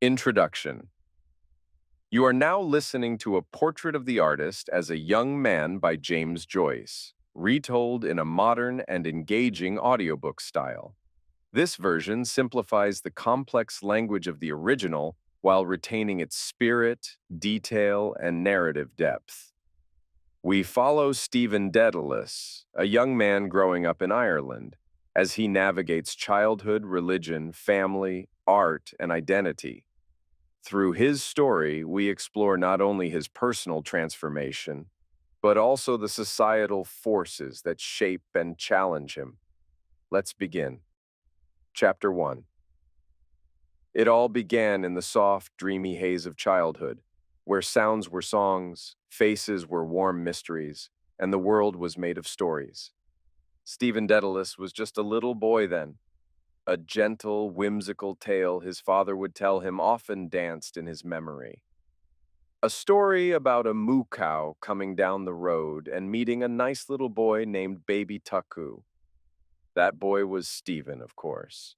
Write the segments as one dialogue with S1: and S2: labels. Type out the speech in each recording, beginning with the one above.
S1: Introduction. You are now listening to a portrait of the artist as a young man by James Joyce, retold in a modern and engaging audiobook style. This version simplifies the complex language of the original while retaining its spirit, detail, and narrative depth. We follow Stephen Dedalus, a young man growing up in Ireland, as he navigates childhood, religion, family, art, and identity. Through his story, we explore not only his personal transformation, but also the societal forces that shape and challenge him. Let's begin. Chapter 1. It all began in the soft, dreamy haze of childhood, where sounds were songs, faces were warm mysteries, and the world was made of stories. Stephen Dedalus was just a little boy then. A gentle, whimsical tale his father would tell him often danced in his memory. A story about a moo cow coming down the road and meeting a nice little boy named Baby Tuckoo. That boy was Stephen, of course.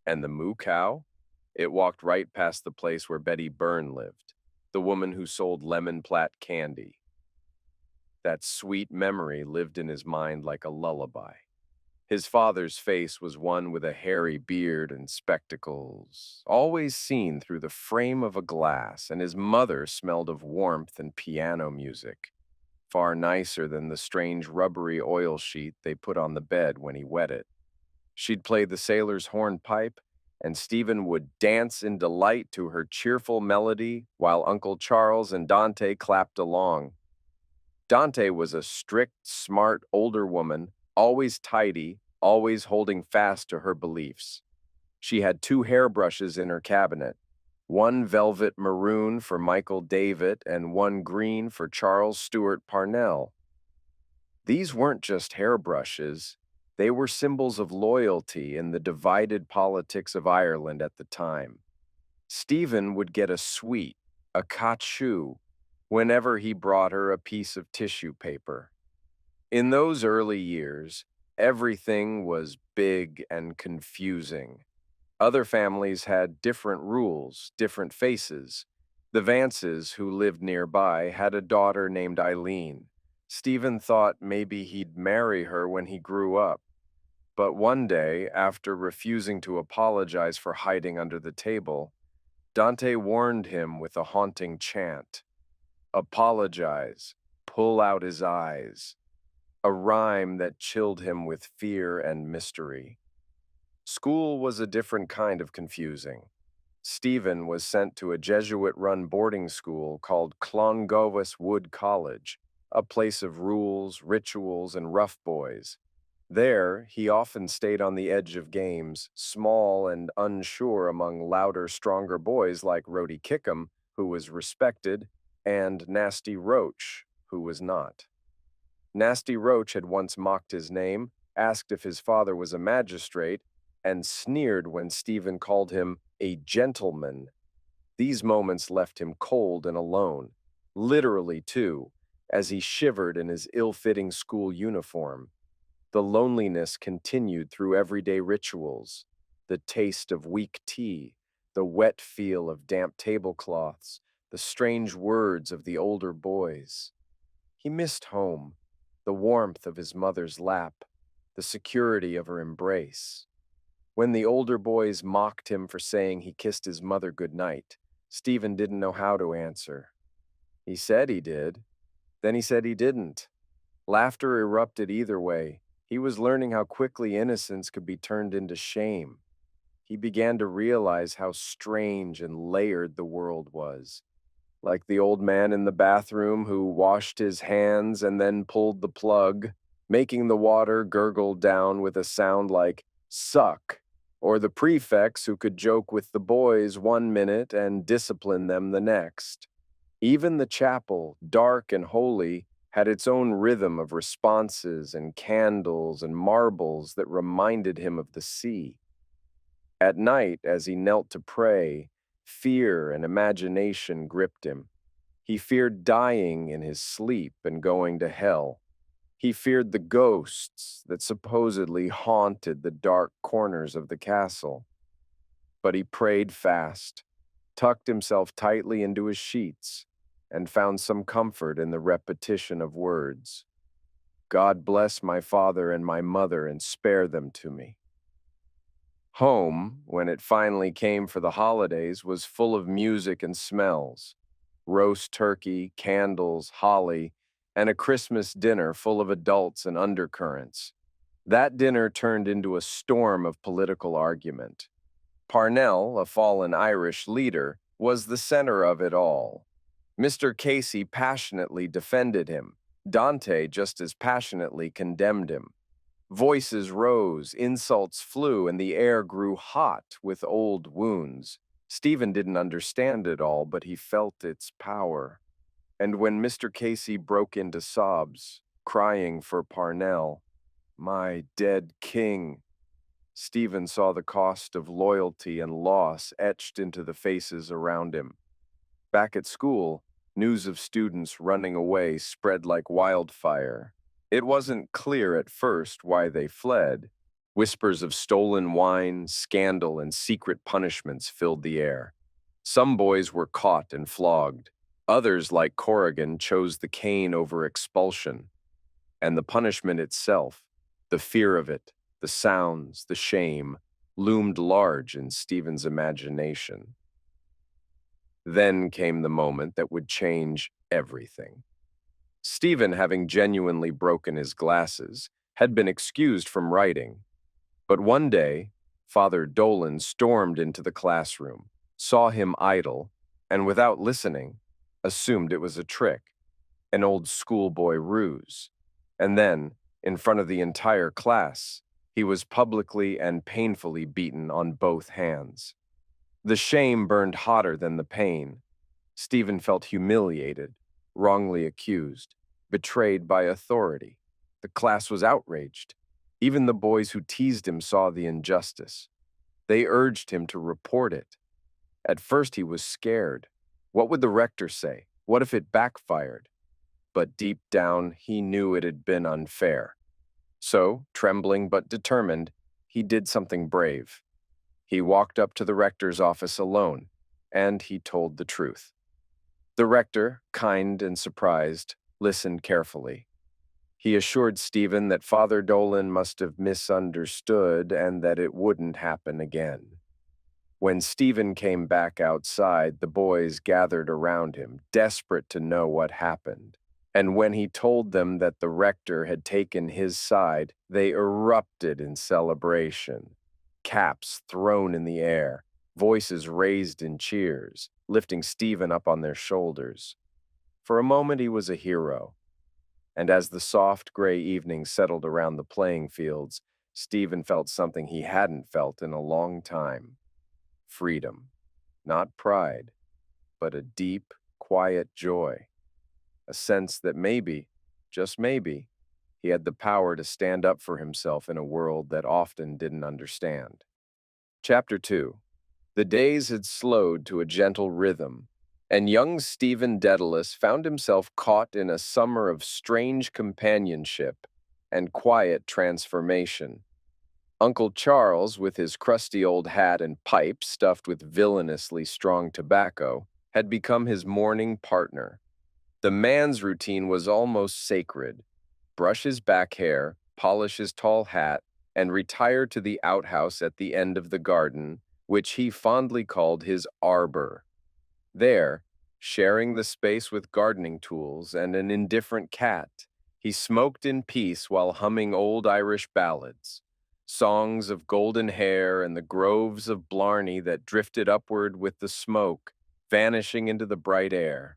S1: And the moo cow? It walked right past the place where Betty Byrne lived, the woman who sold lemon platt candy. That sweet memory lived in his mind like a lullaby. His father's face was one with a hairy beard and spectacles, always seen through the frame of a glass, and his mother smelled of warmth and piano music, far nicer than the strange rubbery oil sheet they put on the bed when he wet it. She'd play the sailor's hornpipe, and Stephen would dance in delight to her cheerful melody while Uncle Charles and Dante clapped along. Dante was a strict, smart, older woman, always tidy, always holding fast to her beliefs. She had 2 hairbrushes in her cabinet, one velvet maroon for Michael David and one green for Charles Stewart Parnell. These weren't just hairbrushes, they were symbols of loyalty in the divided politics of Ireland at the time. Stephen would get a sweet, a cachu, whenever he brought her a piece of tissue paper. In those early years, everything was big and confusing. Other families had different rules, different faces. The Vances, who lived nearby, had a daughter named Eileen. Stephen thought maybe he'd marry her when he grew up. But one day, after refusing to apologize for hiding under the table, Dante warned him with a haunting chant. Apologize, pull out his eyes. A rhyme that chilled him with fear and mystery. School was a different kind of confusing. Stephen was sent to a Jesuit-run boarding school called Clongowas Wood College, a place of rules, rituals, and rough boys. There, he often stayed on the edge of games, small and unsure among louder, stronger boys like Rhodey Kickham, who was respected, and Nasty Roach, who was not. Nasty Roach had once mocked his name, asked if his father was a magistrate, and sneered when Stephen called him a gentleman. These moments left him cold and alone, literally too, as he shivered in his ill-fitting school uniform. The loneliness continued through everyday rituals, the taste of weak tea, the wet feel of damp tablecloths, the strange words of the older boys. He missed home, the warmth of his mother's lap, the security of her embrace. When the older boys mocked him for saying he kissed his mother goodnight, Stephen didn't know how to answer. He said he did, then he said he didn't. Laughter erupted either way. He was learning how quickly innocence could be turned into shame. He began to realize how strange and layered the world was. Like the old man in the bathroom who washed his hands and then pulled the plug, making the water gurgle down with a sound like suck, or the prefects who could joke with the boys one minute and discipline them the next. Even the chapel, dark and holy, had its own rhythm of responses and candles and marbles that reminded him of the sea. At night, as he knelt to pray, fear and imagination gripped him. He feared dying in his sleep and going to hell. He feared the ghosts that supposedly haunted the dark corners of the castle. But he prayed fast, tucked himself tightly into his sheets, and found some comfort in the repetition of words. God bless my father and my mother and spare them to me. Home, when it finally came for the holidays, was full of music and smells. Roast turkey, candles, holly, and a Christmas dinner full of adults and undercurrents. That dinner turned into a storm of political argument. Parnell, a fallen Irish leader, was the center of it all. Mr. Casey passionately defended him. Dante just as passionately condemned him. Voices rose, insults flew, and the air grew hot with old wounds. Stephen didn't understand it all, but he felt its power. And when Mr. Casey broke into sobs, crying for Parnell, "My dead king," Stephen saw the cost of loyalty and loss etched into the faces around him. Back at school, news of students running away spread like wildfire. It wasn't clear at first why they fled. Whispers of stolen wine, scandal, and secret punishments filled the air. Some boys were caught and flogged. Others, like Corrigan, chose the cane over expulsion. And the punishment itself, the fear of it, the sounds, the shame, loomed large in Stephen's imagination. Then came the moment that would change everything. Stephen, having genuinely broken his glasses, had been excused from writing. But one day, Father Dolan stormed into the classroom, saw him idle, and without listening, assumed it was a trick, an old schoolboy ruse. And then, in front of the entire class, he was publicly and painfully beaten on both hands. The shame burned hotter than the pain. Stephen felt humiliated, wrongly accused, betrayed by authority. The class was outraged. Even the boys who teased him saw the injustice. They urged him to report it. At first he was scared. What would the rector say? What if it backfired? But deep down, he knew it had been unfair. So, trembling but determined, he did something brave. He walked up to the rector's office alone, and he told the truth. The rector, kind and surprised, listened carefully. He assured Stephen that Father Dolan must have misunderstood and that it wouldn't happen again. When Stephen came back outside, the boys gathered around him, desperate to know what happened. And when he told them that the rector had taken his side, they erupted in celebration. Caps thrown in the air, voices raised in cheers, lifting Stephen up on their shoulders. For a moment he was a hero. And as the soft gray evening settled around the playing fields, Stephen felt something he hadn't felt in a long time. Freedom. Not pride, but a deep, quiet joy. A sense that maybe, just maybe, he had the power to stand up for himself in a world that often didn't understand. Chapter 2. The days had slowed to a gentle rhythm, and young Stephen Dedalus found himself caught in a summer of strange companionship and quiet transformation. Uncle Charles, with his crusty old hat and pipe stuffed with villainously strong tobacco, had become his morning partner. The man's routine was almost sacred. Brush his back hair, polish his tall hat, and retire to the outhouse at the end of the garden, which he fondly called his arbor. There, sharing the space with gardening tools and an indifferent cat, he smoked in peace while humming old Irish ballads, songs of golden hair and the groves of Blarney that drifted upward with the smoke, vanishing into the bright air.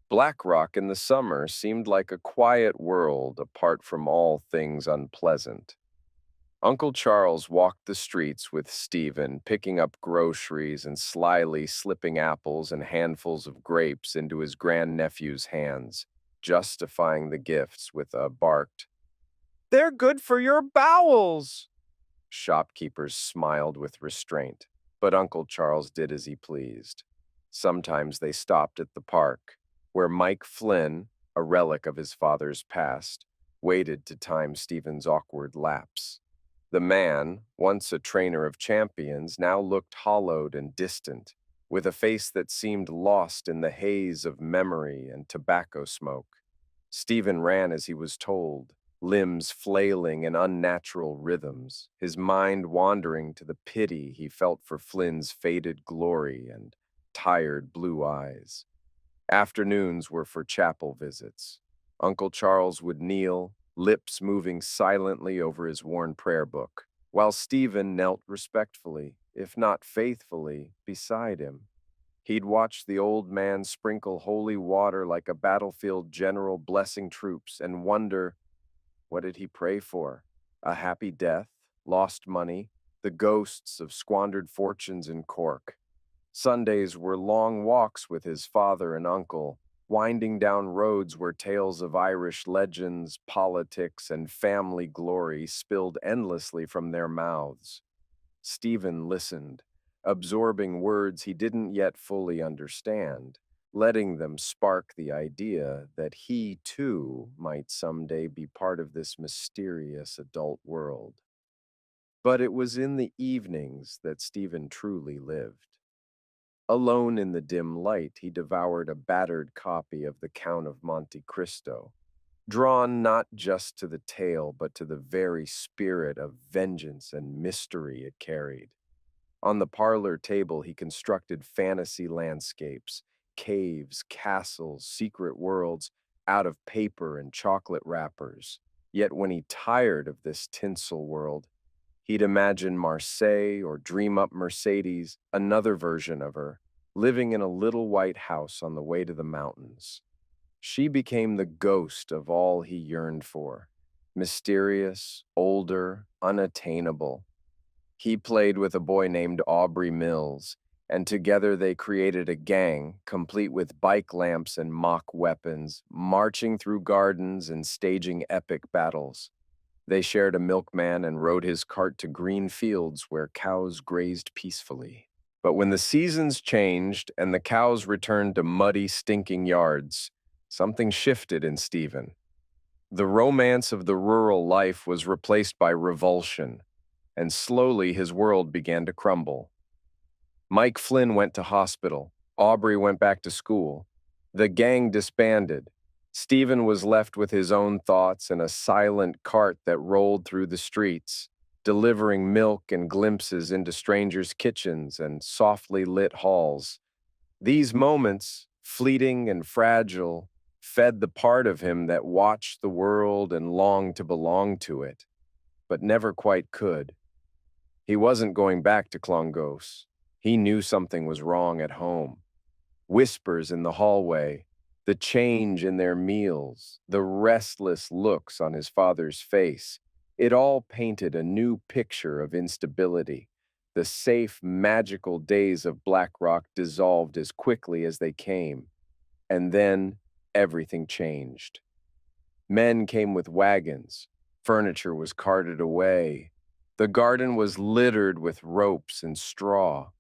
S1: Blackrock in the summer seemed like a quiet world apart from all things unpleasant. Uncle Charles walked the streets with Stephen, picking up groceries and slyly slipping apples and handfuls of grapes into his grandnephew's hands, justifying the gifts with a barked, "They're good for your bowels!" Shopkeepers smiled with restraint, but Uncle Charles did as he pleased. Sometimes they stopped at the park, where Mike Flynn, a relic of his father's past, waited to time Stephen's awkward lapse. The man, once a trainer of champions, now looked hollowed and distant. with a face that seemed lost in the haze of memory and tobacco smoke. Stephen ran as he was told, limbs flailing in unnatural rhythms, his mind wandering to the pity he felt for Flynn's faded glory and tired blue eyes. Afternoons were for chapel visits. Uncle Charles would kneel, lips moving silently over his worn prayer book, while Stephen knelt respectfully, if not faithfully, beside him. He'd watch the old man sprinkle holy water like a battlefield general blessing troops and wonder, what did he pray for? A happy death, lost money, the ghosts of squandered fortunes in Cork. Sundays were long walks with his father and uncle, winding down roads where tales of Irish legends, politics, and family glory spilled endlessly from their mouths. Stephen listened, absorbing words he didn't yet fully understand, letting them spark the idea that he, too, might someday be part of this mysterious adult world. But it was in the evenings that Stephen truly lived. Alone in the dim light, he devoured a battered copy of The Count of Monte Cristo, drawn not just to the tale, but to the very spirit of vengeance and mystery it carried. On the parlor table, he constructed fantasy landscapes, caves, castles, secret worlds, out of paper and chocolate wrappers. Yet when he tired of this tinsel world, he'd imagine Marseille or dream up Mercedes, another version of her, living in a little white house on the way to the mountains. She became the ghost of all he yearned for, mysterious, older, unattainable. He played with a boy named Aubrey Mills, and together they created a gang, complete with bike lamps and mock weapons, marching through gardens and staging epic battles. They shared a milkman and rode his cart to green fields where cows grazed peacefully. But when the seasons changed and the cows returned to muddy, stinking yards, something shifted in Stephen. The romance of the rural life was replaced by revulsion, and slowly his world began to crumble. Mike Flynn went to hospital. Aubrey went back to school. The gang disbanded. Stephen was left with his own thoughts and a silent cart that rolled through the streets, delivering milk and glimpses into strangers' kitchens and softly lit halls. These moments, fleeting and fragile, fed the part of him that watched the world and longed to belong to it, but never quite could. He wasn't going back to Clongowes. He knew something was wrong at home. Whispers in the hallway, the change in their meals, the restless looks on his father's face, it all painted a new picture of instability. The safe, magical days of Black Rock dissolved as quickly as they came, and then everything changed. Men came with wagons, furniture was carted away, the garden was littered with ropes and straw.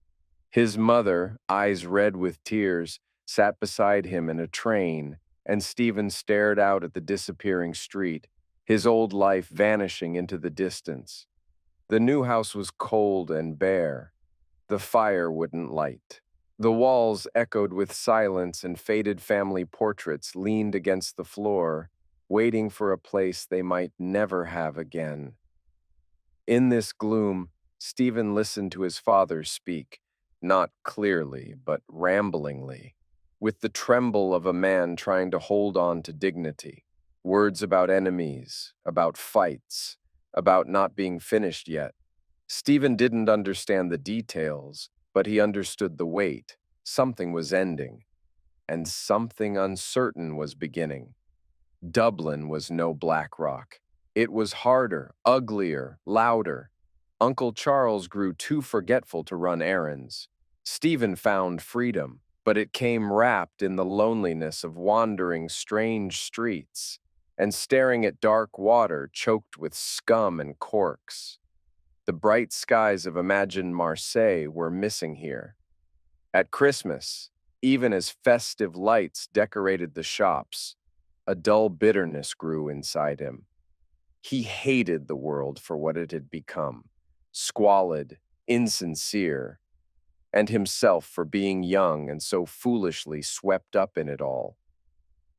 S1: His mother, eyes red with tears, sat beside him in a train, and Stephen stared out at the disappearing street, his old life vanishing into the distance. The new house was cold and bare. The fire wouldn't light. The walls echoed with silence, and faded family portraits leaned against the floor, waiting for a place they might never have again. In this gloom, Stephen listened to his father speak, not clearly, but ramblingly, with the tremble of a man trying to hold on to dignity. Words about enemies, about fights, about not being finished yet. Stephen didn't understand the details, but he understood the weight. Something was ending, and something uncertain was beginning. Dublin was no Black Rock. It was harder, uglier, louder. Uncle Charles grew too forgetful to run errands. Stephen found freedom, but it came wrapped in the loneliness of wandering strange streets and staring at dark water choked with scum and corks. The bright skies of imagined Marseille were missing here. At Christmas, even as festive lights decorated the shops, a dull bitterness grew inside him. He hated the world for what it had become, squalid, insincere, and himself for being young and so foolishly swept up in it all.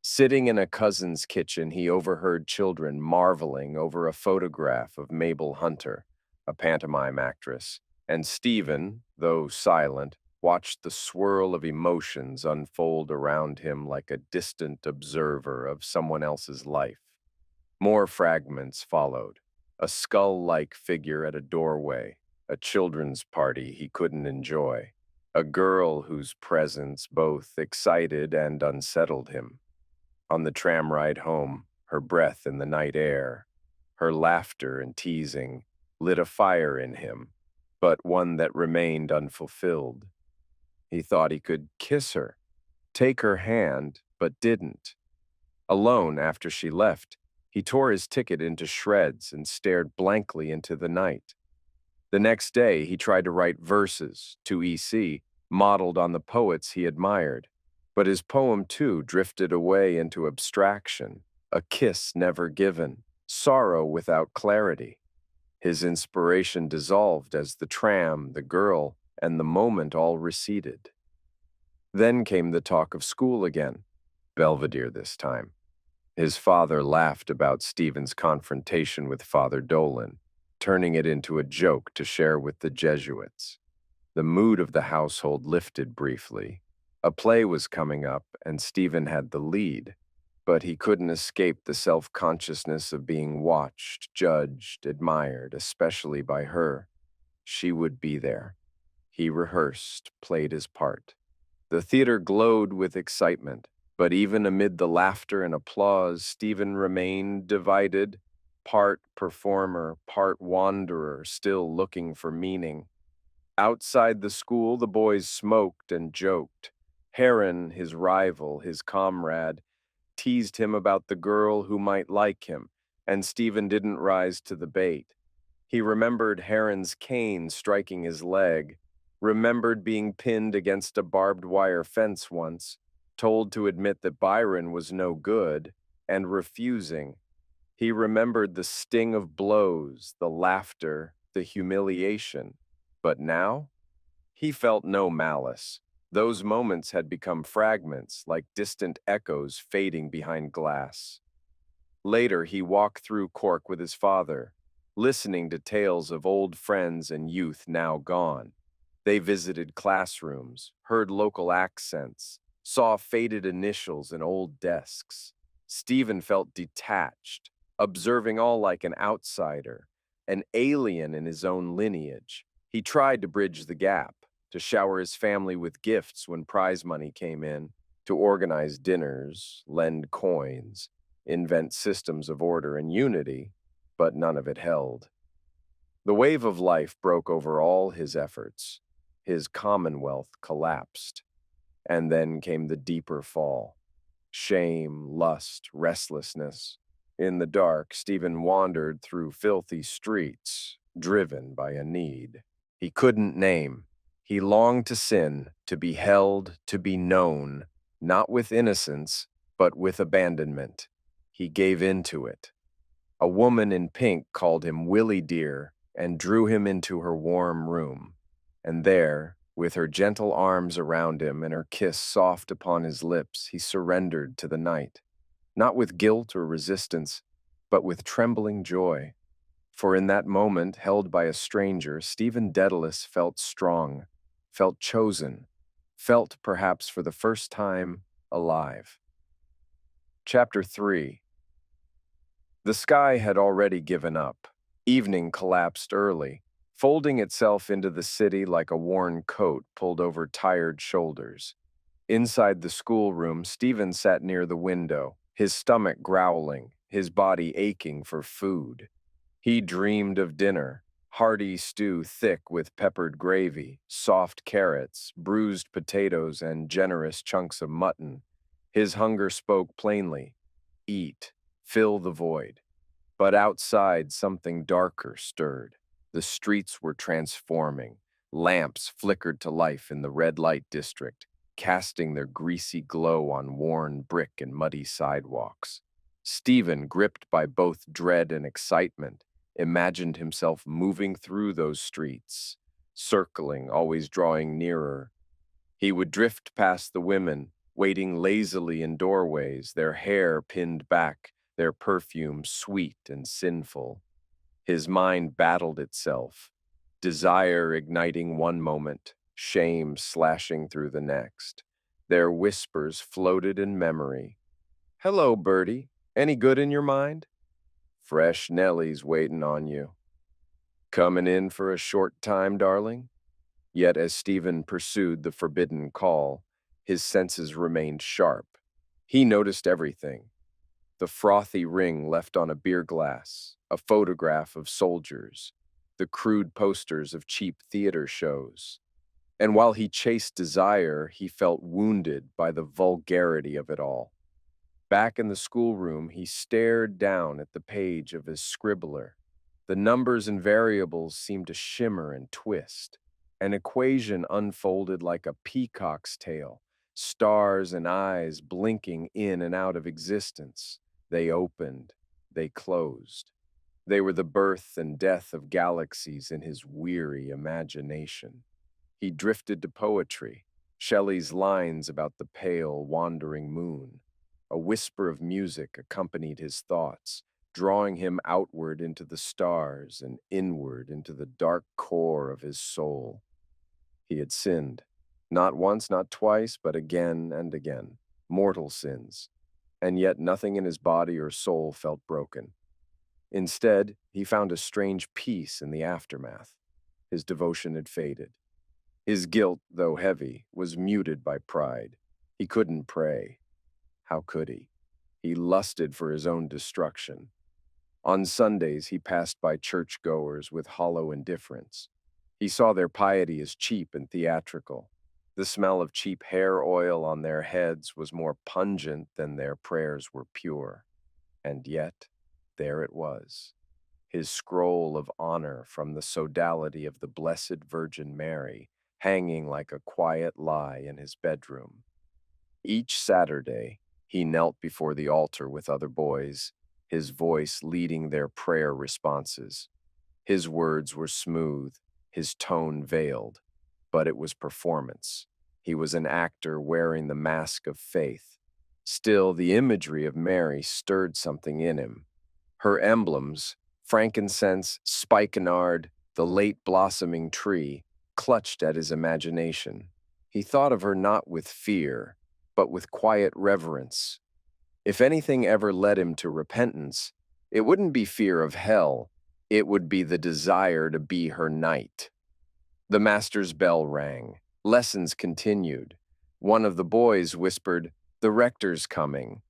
S1: Sitting in a cousin's kitchen, he overheard children marveling over a photograph of Mabel Hunter, a pantomime actress, and Stephen, though silent, watched the swirl of emotions unfold around him like a distant observer of someone else's life. More fragments followed. A skull-like figure at a doorway, a children's party he couldn't enjoy, a girl whose presence both excited and unsettled him. On the tram ride home, her breath in the night air, her laughter and teasing lit a fire in him, but one that remained unfulfilled. He thought he could kiss her, take her hand, but didn't. Alone after she left, he tore his ticket into shreds and stared blankly into the night. The next day, he tried to write verses to EC, modeled on the poets he admired. But his poem, too, drifted away into abstraction, a kiss never given, sorrow without clarity. His inspiration dissolved as the tram, the girl, and the moment all receded. Then came the talk of school again, Belvedere this time. His father laughed about Stephen's confrontation with Father Dolan, turning it into a joke to share with the Jesuits. The mood of the household lifted briefly. A play was coming up, and Stephen had the lead, but he couldn't escape the self-consciousness of being watched, judged, admired, especially by her. She would be there. He rehearsed, played his part. The theater glowed with excitement, but even amid the laughter and applause, Stephen remained divided, part performer, part wanderer, still looking for meaning. Outside the school, the boys smoked and joked. Heron, his rival, his comrade, teased him about the girl who might like him, and Stephen didn't rise to the bait. He remembered Heron's cane striking his leg, remembered being pinned against a barbed wire fence once, told to admit that Byron was no good, and refusing. He remembered the sting of blows, the laughter, the humiliation. But now? He felt no malice. Those moments had become fragments, like distant echoes fading behind glass. Later, he walked through Cork with his father, listening to tales of old friends and youth now gone. They visited classrooms, heard local accents, saw faded initials in old desks. Stephen felt detached, observing all like an outsider, an alien in his own lineage. He tried to bridge the gap, to shower his family with gifts when prize money came in, to organize dinners, lend coins, invent systems of order and unity, but none of it held. The wave of life broke over all his efforts. His commonwealth collapsed. And then came the deeper fall. Shame, lust, restlessness. In the dark, Stephen wandered through filthy streets, driven by a need he couldn't name. He longed to sin, to be held, to be known, not with innocence, but with abandonment. He gave in to it. A woman in pink called him Willie Dear and drew him into her warm room. And there, with her gentle arms around him and her kiss soft upon his lips, he surrendered to the night, not with guilt or resistance, but with trembling joy. For in that moment, held by a stranger, Stephen Dedalus felt strong, felt chosen, felt perhaps for the first time alive. Chapter 3. The sky had already given up. Evening collapsed early, folding itself into the city like a worn coat pulled over tired shoulders. Inside the schoolroom, Stephen sat near the window, his stomach growling, his body aching for food. He dreamed of dinner, hearty stew thick with peppered gravy, soft carrots, bruised potatoes, and generous chunks of mutton. His hunger spoke plainly. Eat, fill the void. But outside, something darker stirred. The streets were transforming. Lamps flickered to life in the red light district, casting their greasy glow on worn brick and muddy sidewalks. Stephen, gripped by both dread and excitement, imagined himself moving through those streets, circling, always drawing nearer. He would drift past the women, waiting lazily in doorways, their hair pinned back, their perfume sweet and sinful. His mind battled itself, desire igniting one moment, shame slashing through the next. Their whispers floated in memory. "Hello, Bertie. Any good in your mind? Fresh Nellie's waiting on you. Coming in for a short time, darling?" Yet as Stephen pursued the forbidden call, his senses remained sharp. He noticed everything: the frothy ring left on a beer glass, a photograph of soldiers, the crude posters of cheap theater shows. And while he chased desire, he felt wounded by the vulgarity of it all. Back in the schoolroom, he stared down at the page of his scribbler. The numbers and variables seemed to shimmer and twist. An equation unfolded like a peacock's tail, stars and eyes blinking in and out of existence. They opened, they closed. They were the birth and death of galaxies in his weary imagination. He drifted to poetry, Shelley's lines about the pale, wandering moon. A whisper of music accompanied his thoughts, drawing him outward into the stars and inward into the dark core of his soul. He had sinned, not once, not twice, but again and again, mortal sins, and yet nothing in his body or soul felt broken. Instead, he found a strange peace in the aftermath. His devotion had faded. His guilt, though heavy, was muted by pride. He couldn't pray. How could he? He lusted for his own destruction. On Sundays, he passed by churchgoers with hollow indifference. He saw their piety as cheap and theatrical. The smell of cheap hair oil on their heads was more pungent than their prayers were pure. And yet, there it was, his scroll of honor from the sodality of the Blessed Virgin Mary, hanging like a quiet lie in his bedroom. Each Saturday, he knelt before the altar with other boys, his voice leading their prayer responses. His words were smooth, his tone veiled, but it was performance. He was an actor wearing the mask of faith. Still, the imagery of Mary stirred something in him. Her emblems, frankincense, spikenard, the late blossoming tree, clutched at his imagination. He thought of her not with fear, but with quiet reverence. If anything ever led him to repentance, it wouldn't be fear of hell, it would be the desire to be her knight. The master's bell rang. Lessons continued. One of the boys whispered, "The rector's coming."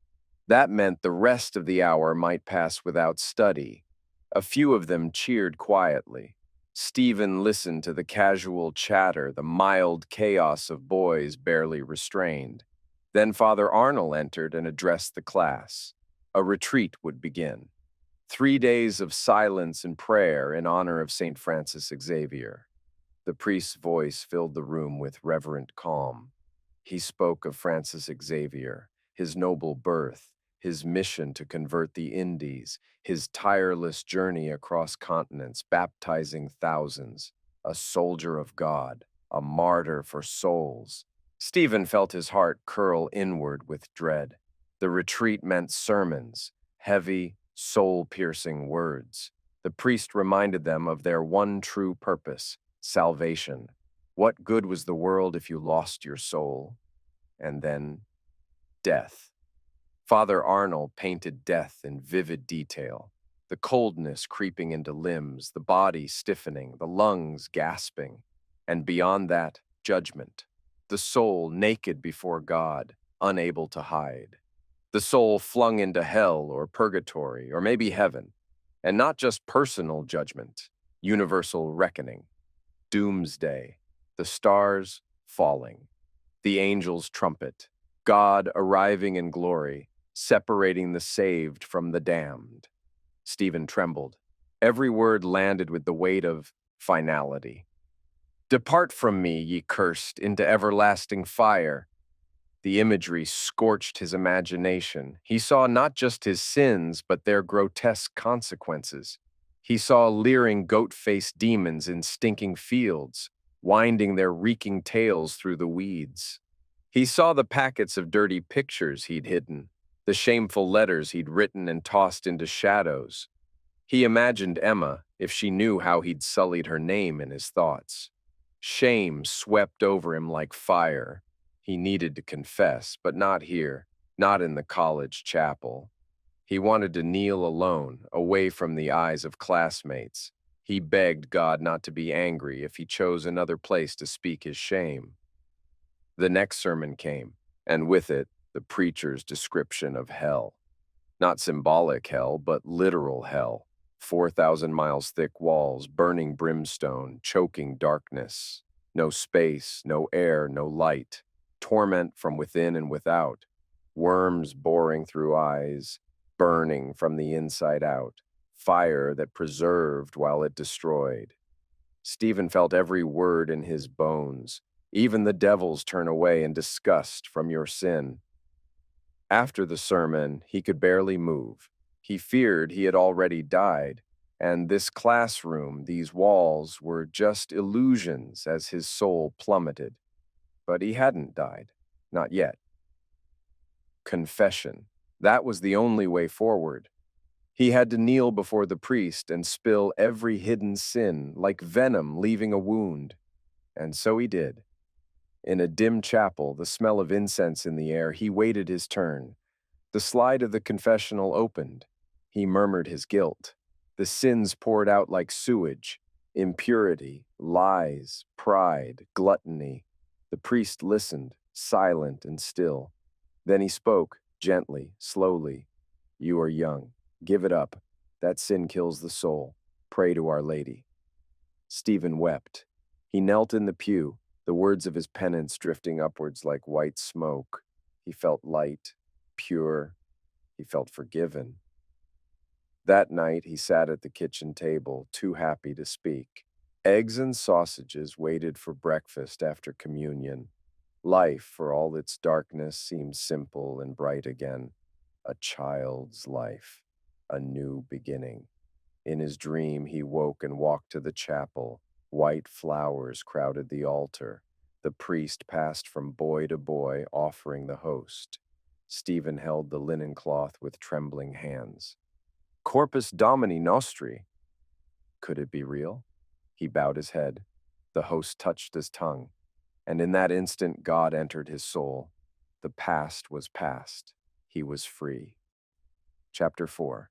S1: That meant the rest of the hour might pass without study. A few of them cheered quietly. Stephen listened to the casual chatter, the mild chaos of boys barely restrained. Then Father Arnold entered and addressed the class. A retreat would begin. 3 days of silence and prayer in honor of St. Francis Xavier. The priest's voice filled the room with reverent calm. He spoke of Francis Xavier, his noble birth, his mission to convert the Indies, his tireless journey across continents, baptizing thousands, a soldier of God, a martyr for souls. Stephen felt his heart curl inward with dread. The retreat meant sermons, heavy, soul-piercing words. The priest reminded them of their one true purpose, salvation. What good was the world if you lost your soul? And then, death. Father Arnold painted death in vivid detail. The coldness creeping into limbs, the body stiffening, the lungs gasping. And beyond that, judgment. The soul naked before God, unable to hide. The soul flung into hell or purgatory or maybe heaven. And not just personal judgment, universal reckoning. Doomsday, the stars falling, the angel's trumpet, God arriving in glory, separating the saved from the damned. Stephen trembled. Every word landed with the weight of finality. "Depart from me, ye cursed, into everlasting fire." The imagery scorched his imagination. He saw not just his sins, but their grotesque consequences. He saw leering goat-faced demons in stinking fields, winding their reeking tails through the weeds. He saw the packets of dirty pictures he'd hidden, the shameful letters he'd written and tossed into shadows. He imagined Emma if she knew how he'd sullied her name in his thoughts. Shame swept over him like fire. He needed to confess, but not here, not in the college chapel. He wanted to kneel alone, away from the eyes of classmates. He begged God not to be angry if he chose another place to speak his shame. The next sermon came, and with it, the preacher's description of hell. Not symbolic hell, but literal hell. 4,000 miles thick walls, burning brimstone, choking darkness. No space, no air, no light. Torment from within and without. Worms boring through eyes, burning from the inside out. Fire that preserved while it destroyed. Stephen felt every word in his bones. Even the devils turn away in disgust from your sin. After the sermon, he could barely move. He feared he had already died, and this classroom, these walls, were just illusions as his soul plummeted. But he hadn't died. Not yet. Confession. That was the only way forward. He had to kneel before the priest and spill every hidden sin, like venom leaving a wound. And so he did. In a dim chapel, the smell of incense in the air, he waited his turn. The slide of the confessional opened. He murmured his guilt. The sins poured out like sewage. Impurity, lies, pride, gluttony. The priest listened, silent and still. Then he spoke, gently, slowly. You are young. Give it up. That sin kills the soul. Pray to Our Lady. Stephen wept. He knelt in the pew, the words of his penance drifting upwards like white smoke. He felt light, pure. He felt forgiven. That night he sat at the kitchen table, too happy to speak. Eggs and sausages waited for breakfast after communion. Life, for all its darkness, seemed simple and bright again. A child's life, a new beginning. In his dream, he woke and walked to the chapel. White flowers crowded the altar. The priest passed from boy to boy, offering the host. Stephen held the linen cloth with trembling hands. Corpus Domini Nostri. Could it be real? He bowed his head. The host touched his tongue. And in that instant, God entered his soul. The past was past. He was free. Chapter 4.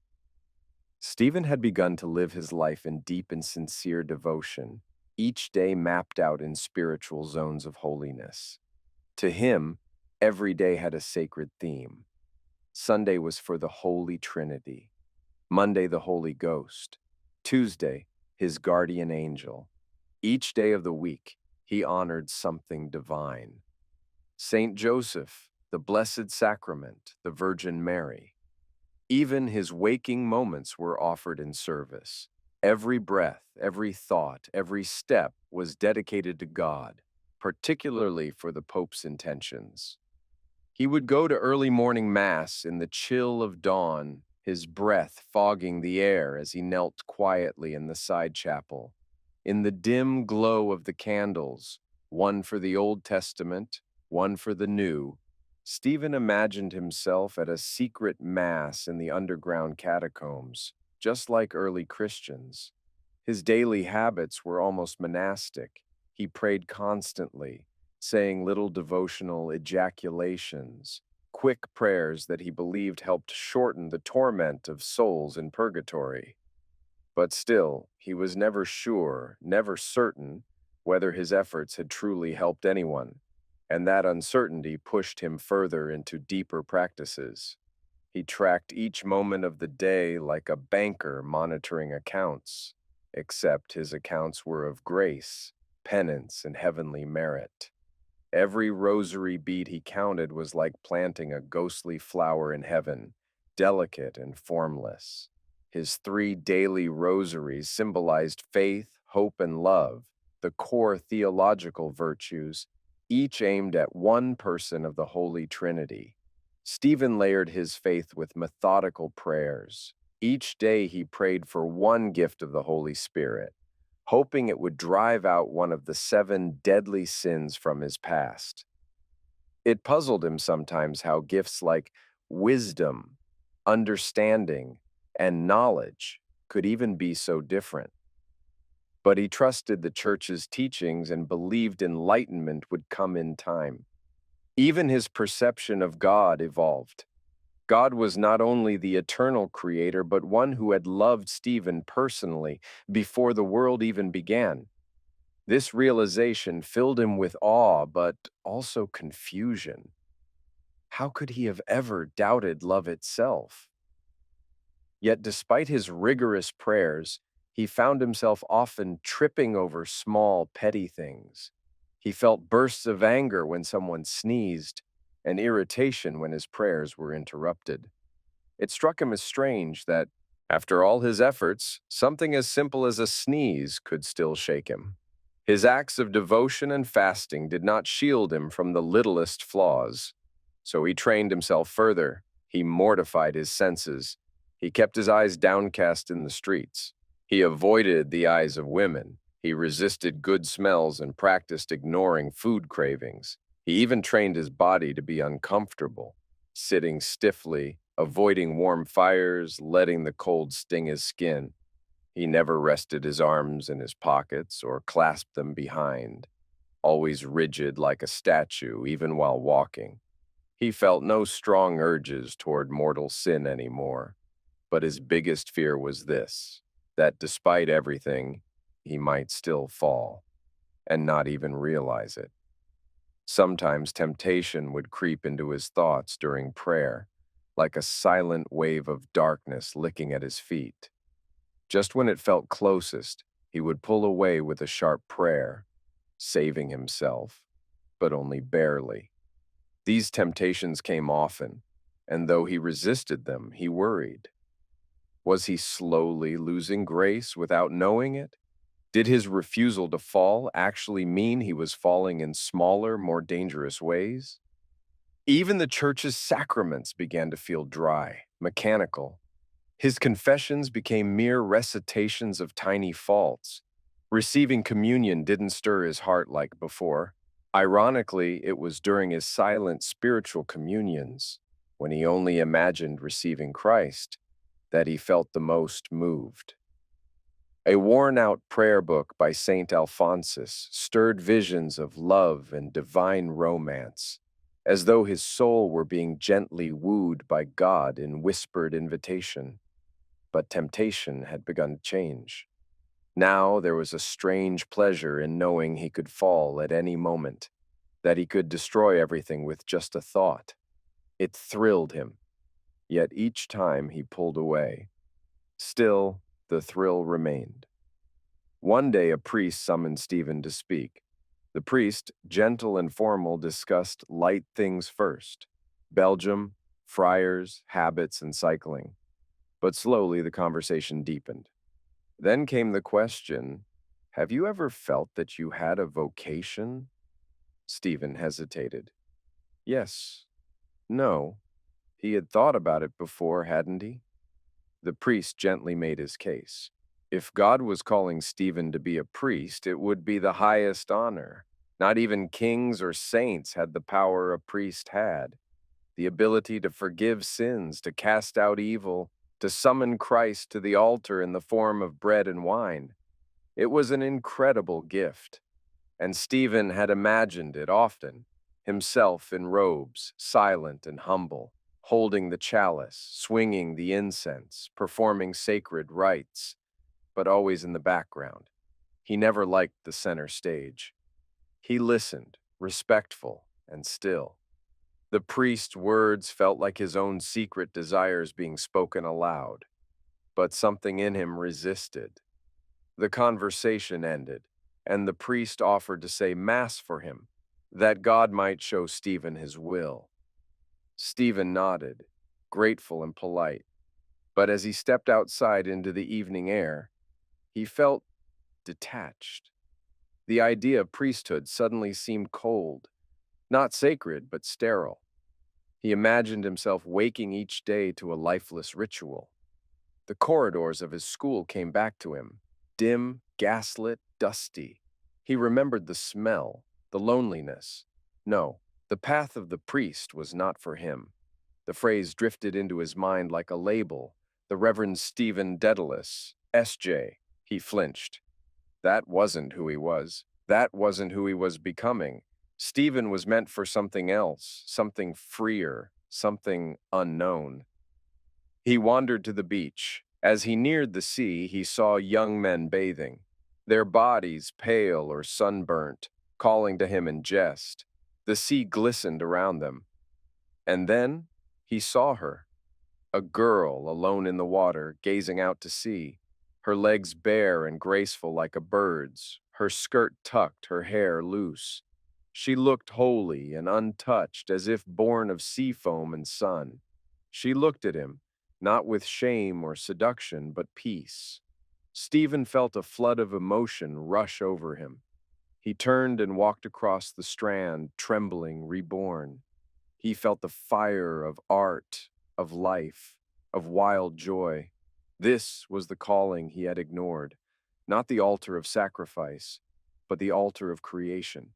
S1: Stephen had begun to live his life in deep and sincere devotion, each day mapped out in spiritual zones of holiness. To him, every day had a sacred theme. Sunday was for the Holy Trinity. Monday, the Holy Ghost. Tuesday, his guardian angel. Each day of the week, he honored something divine. Saint Joseph, the Blessed Sacrament, the Virgin Mary. Even his waking moments were offered in service. Every breath, every thought, every step was dedicated to God, particularly for the Pope's intentions. He would go to early morning mass in the chill of dawn, his breath fogging the air as he knelt quietly in the side chapel. In the dim glow of the candles, one for the Old Testament, one for the New, Stephen imagined himself at a secret mass in the underground catacombs, just like early Christians. His daily habits were almost monastic. He prayed constantly, saying little devotional ejaculations, quick prayers that he believed helped shorten the torment of souls in purgatory. But still, he was never sure, never certain, whether his efforts had truly helped anyone, and that uncertainty pushed him further into deeper practices. He tracked each moment of the day like a banker monitoring accounts, except his accounts were of grace, penance, and heavenly merit. Every rosary bead he counted was like planting a ghostly flower in heaven, delicate and formless. His 3 daily rosaries symbolized faith, hope, and love, the core theological virtues, each aimed at one person of the Holy Trinity. Stephen layered his faith with methodical prayers. Each day he prayed for one gift of the Holy Spirit, hoping it would drive out one of the 7 deadly sins from his past. It puzzled him sometimes how gifts like wisdom, understanding, and knowledge could even be so different. But he trusted the church's teachings and believed enlightenment would come in time. Even his perception of God evolved. God was not only the eternal creator, but one who had loved Stephen personally before the world even began. This realization filled him with awe, but also confusion. How could he have ever doubted love itself? Yet, despite his rigorous prayers, he found himself often tripping over small, petty things. He felt bursts of anger when someone sneezed, and irritation when his prayers were interrupted. It struck him as strange that, after all his efforts, something as simple as a sneeze could still shake him. His acts of devotion and fasting did not shield him from the littlest flaws. So he trained himself further. He mortified his senses. He kept his eyes downcast in the streets. He avoided the eyes of women. He resisted good smells and practiced ignoring food cravings. He even trained his body to be uncomfortable, sitting stiffly, avoiding warm fires, letting the cold sting his skin. He never rested his arms in his pockets or clasped them behind, always rigid like a statue, even while walking. He felt no strong urges toward mortal sin anymore, but his biggest fear was this, that despite everything, he might still fall and not even realize it. Sometimes temptation would creep into his thoughts during prayer, like a silent wave of darkness licking at his feet. Just when it felt closest, he would pull away with a sharp prayer, saving himself, but only barely. These temptations came often, and though he resisted them, he worried. Was he slowly losing grace without knowing it? Did his refusal to fall actually mean he was falling in smaller, more dangerous ways? Even the church's sacraments began to feel dry, mechanical. His confessions became mere recitations of tiny faults. Receiving communion didn't stir his heart like before. Ironically, it was during his silent spiritual communions, when he only imagined receiving Christ, that he felt the most moved. A worn-out prayer book by Saint Alphonsus stirred visions of love and divine romance, as though his soul were being gently wooed by God in whispered invitation. But temptation had begun to change. Now there was a strange pleasure in knowing he could fall at any moment, that he could destroy everything with just a thought. It thrilled him, yet each time he pulled away. Still, the thrill remained. One day a priest summoned Stephen to speak. The priest, gentle and formal, discussed light things first: Belgium, friars, habits, and cycling. But slowly the conversation deepened. Then came the question, have you ever felt that you had a vocation? Stephen hesitated. Yes. No. He had thought about it before, hadn't he? The priest gently made his case. If God was calling Stephen to be a priest, it would be the highest honor. Not even kings or saints had the power a priest had. The ability to forgive sins, to cast out evil, to summon Christ to the altar in the form of bread and wine. It was an incredible gift, and Stephen had imagined it often, himself in robes, silent and humble, holding the chalice, swinging the incense, performing sacred rites, but always in the background. He never liked the center stage. He listened, respectful and still. The priest's words felt like his own secret desires being spoken aloud, but something in him resisted. The conversation ended, and the priest offered to say Mass for him, that God might show Stephen his will. Stephen nodded, grateful and polite, but as he stepped outside into the evening air, he felt detached. The idea of priesthood suddenly seemed cold, not sacred, but sterile. He imagined himself waking each day to a lifeless ritual. The corridors of his school came back to him, dim, gaslit, dusty. He remembered the smell, the loneliness. No, the path of the priest was not for him. The phrase drifted into his mind like a label. The Reverend Stephen Dedalus, S.J. He flinched. That wasn't who he was. That wasn't who he was becoming. Stephen was meant for something else, something freer, something unknown. He wandered to the beach. As he neared the sea, he saw young men bathing, their bodies pale or sunburnt, calling to him in jest. The sea glistened around them. And then he saw her. A girl alone in the water, gazing out to sea, her legs bare and graceful like a bird's, her skirt tucked, her hair loose. She looked holy and untouched, as if born of sea foam and sun. She looked at him, not with shame or seduction, but peace. Stephen felt a flood of emotion rush over him. He turned and walked across the strand, trembling, reborn. He felt the fire of art, of life, of wild joy. This was the calling he had ignored, not the altar of sacrifice, but the altar of creation.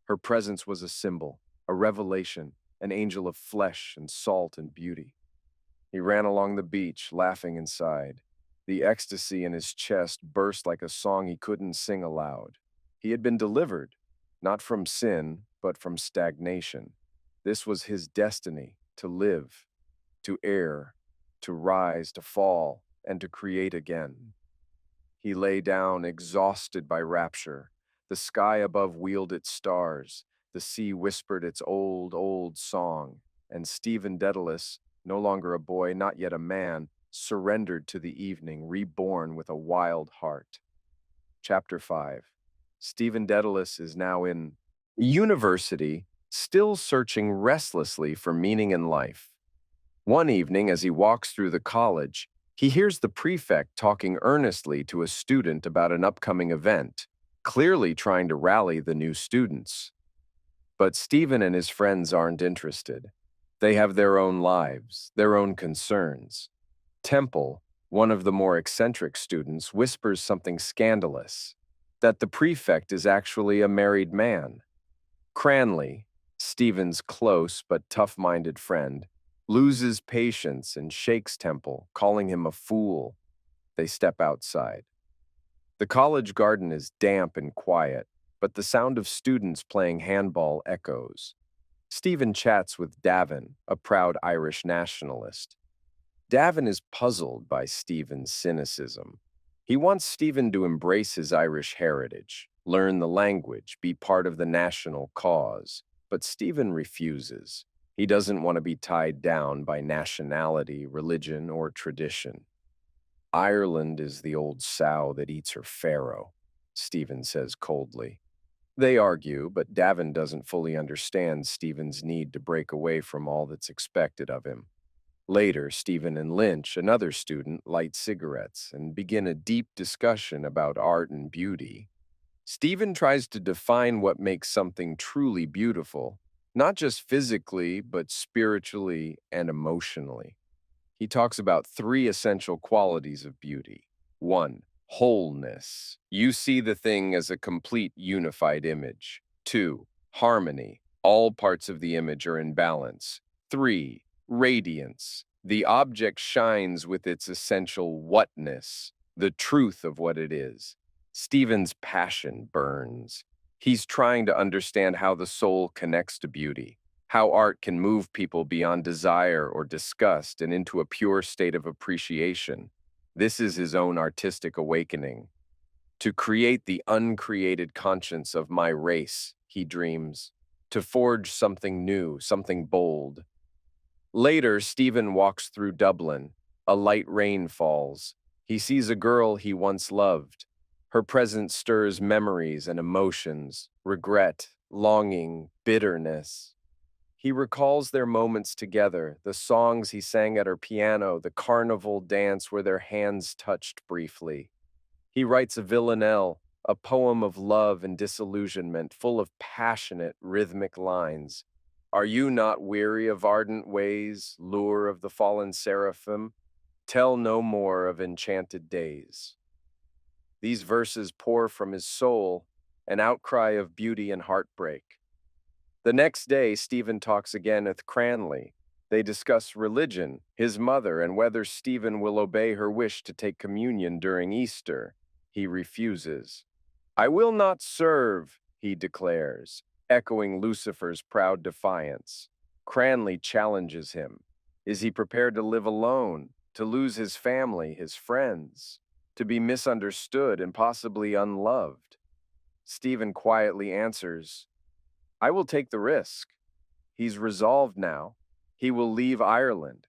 S1: Her presence was a symbol, a revelation, an angel of flesh and salt and beauty. He ran along the beach, laughing inside. The ecstasy in his chest burst like a song he couldn't sing aloud. He had been delivered, not from sin, but from stagnation. This was his destiny, to live, to err, to rise, to fall, and to create again. He lay down, exhausted by rapture. The sky above wheeled its stars. The sea whispered its old, old song. And Stephen Dedalus, no longer a boy, not yet a man, surrendered to the evening, reborn with a wild heart. Chapter 5. Stephen Dedalus is now in university, still searching restlessly for meaning in life. One evening, as he walks through the college, he hears the prefect talking earnestly to a student about an upcoming event, clearly trying to rally the new students. But Stephen and his friends aren't interested. They have their own lives, their own concerns. Temple, one of the more eccentric students, whispers something scandalous, that the prefect is actually a married man. Cranley, Stephen's close but tough-minded friend, loses patience and shakes Temple, calling him a fool. They step outside. The college garden is damp and quiet, but the sound of students playing handball echoes. Stephen chats with Davin, a proud Irish nationalist. Davin is puzzled by Stephen's cynicism. He wants Stephen to embrace his Irish heritage, learn the language, be part of the national cause. But Stephen refuses. He doesn't want to be tied down by nationality, religion, or tradition. Ireland is the old sow that eats her farrow, Stephen says coldly. They argue, but Davin doesn't fully understand Stephen's need to break away from all that's expected of him. Later, Stephen and Lynch, another student, light cigarettes and begin a deep discussion about art and beauty. Stephen tries to define what makes something truly beautiful, not just physically, but spiritually and emotionally. He talks about three essential qualities of beauty. 1. Wholeness. You see the thing as a complete unified image. 2. Harmony. All parts of the image are in balance. 3. Radiance. The object shines with its essential whatness, the truth of what it is. Stephen's passion burns. He's trying to understand how the soul connects to beauty, how art can move people beyond desire or disgust and into a pure state of appreciation. This is his own artistic awakening. To create the uncreated conscience of my race, he dreams. To forge something new, something bold. Later, Stephen walks through Dublin. A light rain falls. He sees a girl he once loved. Her presence stirs memories and emotions, regret, longing, bitterness. He recalls their moments together, the songs he sang at her piano, the carnival dance where their hands touched briefly. He writes a villanelle, a poem of love and disillusionment, full of passionate, rhythmic lines. Are you not weary of ardent ways, lure of the fallen seraphim? Tell no more of enchanted days. These verses pour from his soul, an outcry of beauty and heartbreak. The next day, Stephen talks again with Cranley. They discuss religion, his mother, and whether Stephen will obey her wish to take communion during Easter. He refuses. I will not serve, he declares, echoing Lucifer's proud defiance. Cranley challenges him. Is he prepared to live alone, to lose his family, his friends, to be misunderstood and possibly unloved? Stephen quietly answers, I will take the risk. He's resolved now. He will leave Ireland,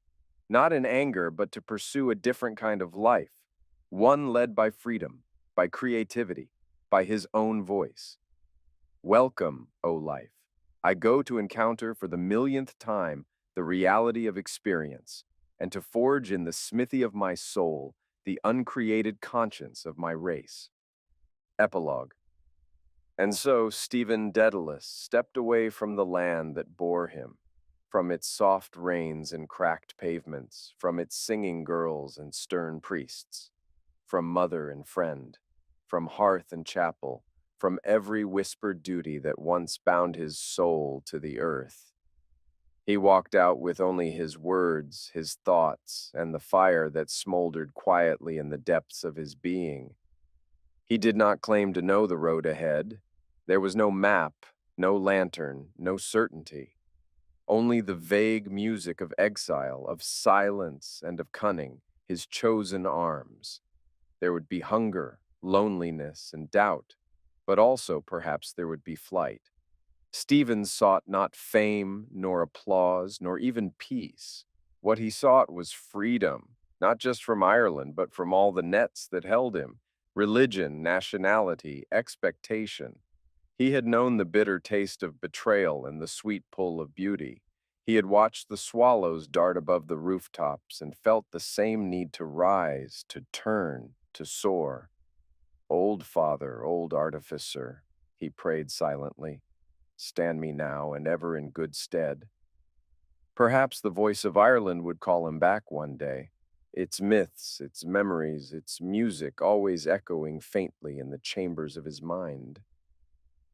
S1: not in anger, but to pursue a different kind of life, one led by freedom, by creativity, by his own voice. Welcome, O life. I go to encounter for the millionth time the reality of experience, and to forge in the smithy of my soul the uncreated conscience of my race. Epilogue. And so Stephen Dedalus stepped away from the land that bore him, from its soft rains and cracked pavements, from its singing girls and stern priests, from mother and friend, from hearth and chapel, from every whispered duty that once bound his soul to the earth. He walked out with only his words, his thoughts, and the fire that smoldered quietly in the depths of his being. He did not claim to know the road ahead. There was no map, no lantern, no certainty. Only the vague music of exile, of silence, and of cunning, his chosen arms. There would be hunger, loneliness, and doubt, but also perhaps there would be flight. Stephen sought not fame, nor applause, nor even peace. What he sought was freedom, not just from Ireland, but from all the nets that held him: religion, nationality, expectation. He had known the bitter taste of betrayal and the sweet pull of beauty. He had watched the swallows dart above the rooftops and felt the same need to rise, to turn, to soar. Old father, old artificer, he prayed silently, stand me now and ever in good stead. Perhaps the voice of Ireland would call him back one day, its myths, its memories, its music always echoing faintly in the chambers of his mind.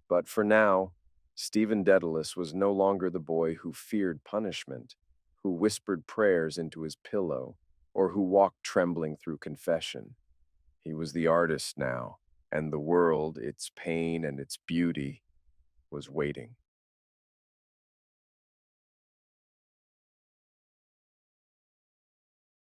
S1: But for now, Stephen Dedalus was no longer the boy who feared punishment, who whispered prayers into his pillow, or who walked trembling through confession. He was the artist now, and the world, its pain and its beauty, was waiting.